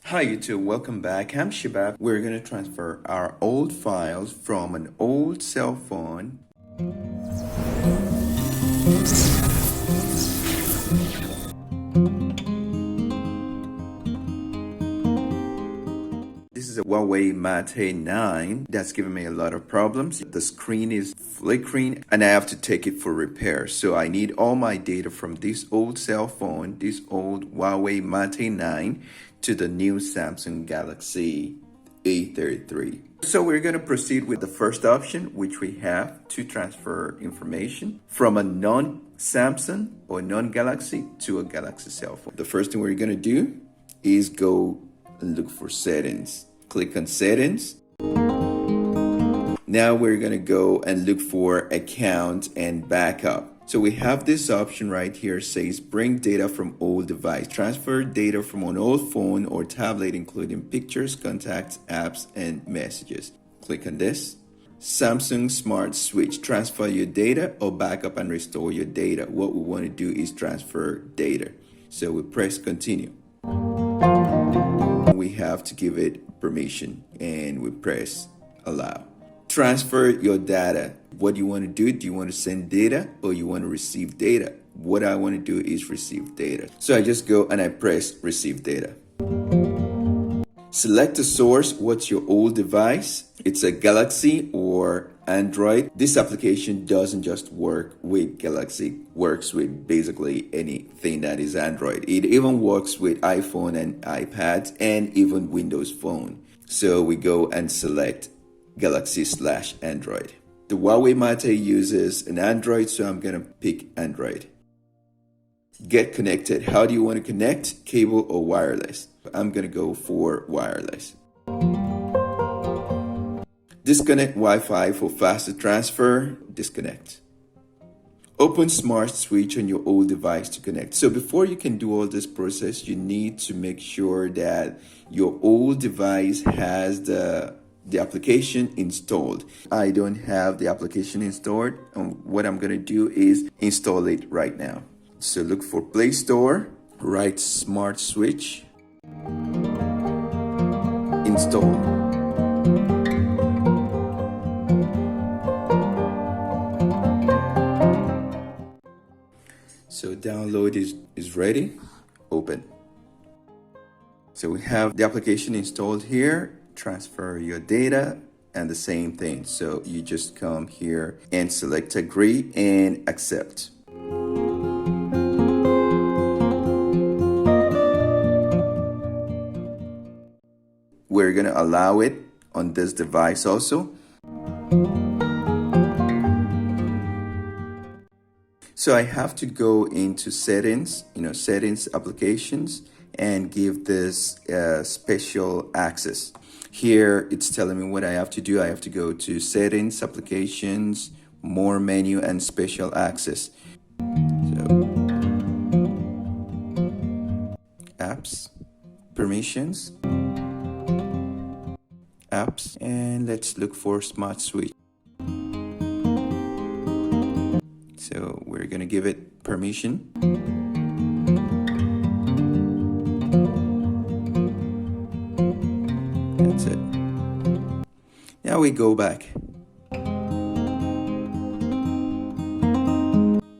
Hi YouTube, welcome back. I'm Shabab. We're going to transfer our old files from an old cell phone. This is a Huawei Mate 9 that's giving me a lot of problems. The screen is flickering and I have to take it for repair. So I need all my data from this old cell phone, this old Huawei Mate 9 to the new Samsung Galaxy A33. So we're going to proceed with the first option, which we have to transfer information from a non-Samsung or non-Galaxy to a Galaxy cell phone. The first thing we're going to do is go and look for settings. Click on settings. Now we're going to go and look for account and backup. So we have this option right here, says bring data from old device. Transfer data from an old phone or tablet, including pictures, contacts, apps, and messages. Click on this. Samsung Smart Switch. Transfer your data or backup and restore your data. What we want to do is transfer data. So we press continue. We have to give it permission and we press allow. Transfer your data. What do you want to do? Do you want to send data or you want to receive data? What I want to do is receive data. So I just go and I press receive data. Select the source. What's your old device? It's a Galaxy or Android. This application doesn't just work with Galaxy, works with basically anything that is Android. It even works with iPhone and iPads and even Windows Phone. So we go and select Galaxy/Android. The Huawei Mate uses an Android, so I'm going to pick Android. Get connected. How do you want to connect? Cable or wireless? I'm going to go for wireless. Disconnect Wi-Fi for faster transfer. Disconnect. Open Smart Switch on your old device to connect. So before you can do all this process, you need to make sure that your old device has the application installed. I don't have the application installed, and what I'm going to do is install it right now. So look for Play Store, write Smart Switch, install. So download is ready, open. So we have the application installed here. Transfer your data and the same thing. So you just come here and select agree and accept. We're going to allow it on this device also. So I have to go into settings, settings, applications, and give this special access. Here it's telling me what I have to do. I have to go to settings, applications, more menu, and special access. So apps, permissions, apps, and let's look for Smart Switch. So we're gonna give it permission. That's it. Now we go back.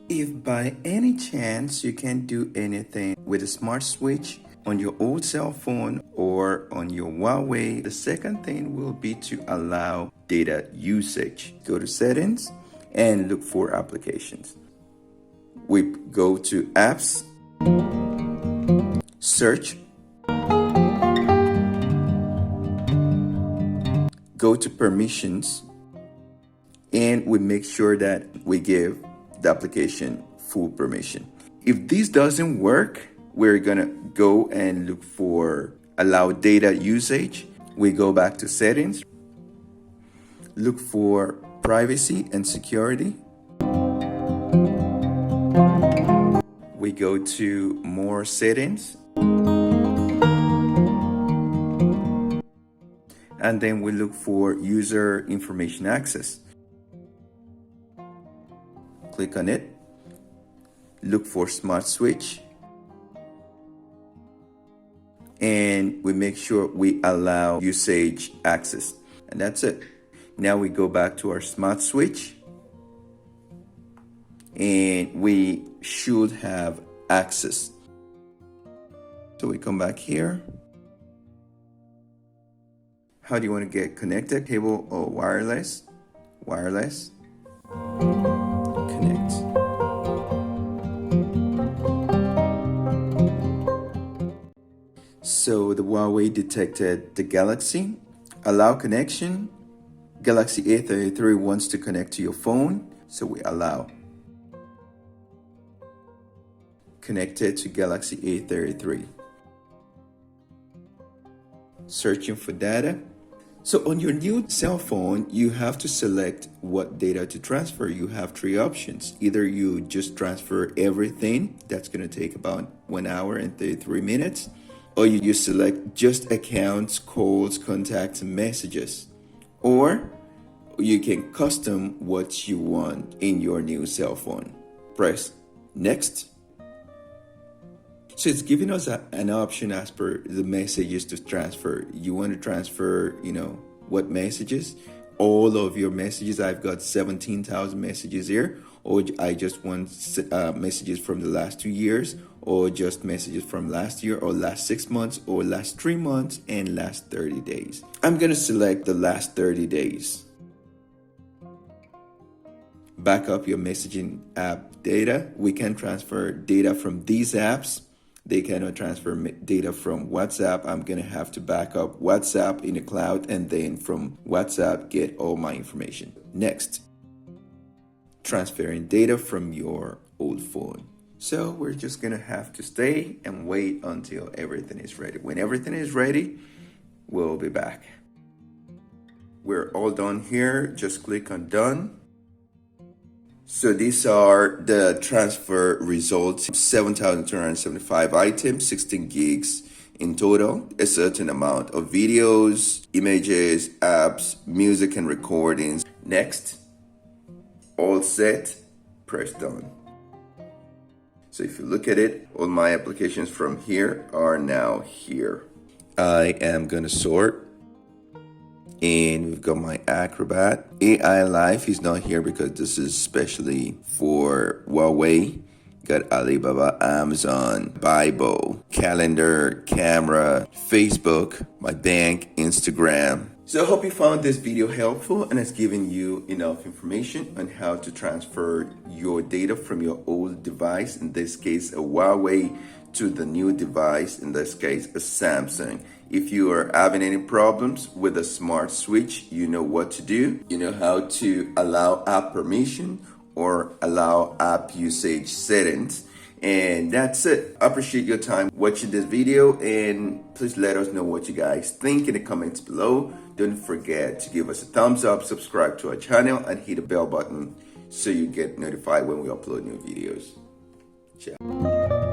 If by any chance you can't do anything with a smart switch on your old cell phone or on your Huawei, the second thing will be to allow data usage. Go to settings and look for applications. We go to apps, search, go to permissions, and we make sure that we give the application full permission. If this doesn't work, we're gonna go and look for allow data usage. We go back to settings, look for privacy and security. We go to more settings. And then we look for user information access. Click on it. Look for Smart Switch. and we make sure we allow usage access, and that's it. Now we go back to our smart switch, and we should have access. So we come back here. How do you want to get connected? Cable or wireless? Wireless. Connect. So the Huawei detected the Galaxy. Allow connection. Galaxy A33 wants to connect to your phone, so we allow. Connected to Galaxy A33. Searching for data. So on your new cell phone, you have to select what data to transfer. You have three options. Either you just transfer everything, that's going to take about 1 hour and 33 minutes, or you select just accounts, calls, contacts, and messages. Or you can custom what you want in your new cell phone. Press next. So it's giving us an option as per the messages to transfer. You want to transfer, what messages? All of your messages. I've got 17,000 messages here. Or I just want messages from the last 2 years, or just messages from last year, or last 6 months, or last 3 months, and last 30 days. I'm going to select the last 30 days. Back up your messaging app data. We can transfer data from these apps. They cannot transfer data from WhatsApp. I'm going to have to back up WhatsApp in the cloud, and then from WhatsApp get all my information. Next, transferring data from your old phone. So we're just going to have to stay and wait until everything is ready. When everything is ready, we'll be back. We're all done here. Just click on done. So these are the transfer results. 7,275 items, 16 gigs in total, a certain amount of videos, images, apps, music, and recordings. Next, all set, press done. So if you look at it, all my applications from here are now here. I am going to sort. And we've got my Acrobat. AI Life is not here because this is especially for Huawei. Got Alibaba, Amazon, Bible, calendar, camera, Facebook, my bank, Instagram. So I hope you found this video helpful and it's given you enough information on how to transfer your data from your old device, in this case a Huawei, to the new device, in this case a Samsung. If you are having any problems with a smart switch, you know what to do. You know how to allow app permission or allow app usage settings. And that's it. I appreciate your time watching this video, and please let us know what you guys think in the comments below. Don't forget to give us a thumbs up, subscribe to our channel, and hit the bell button so you get notified when we upload new videos. Ciao.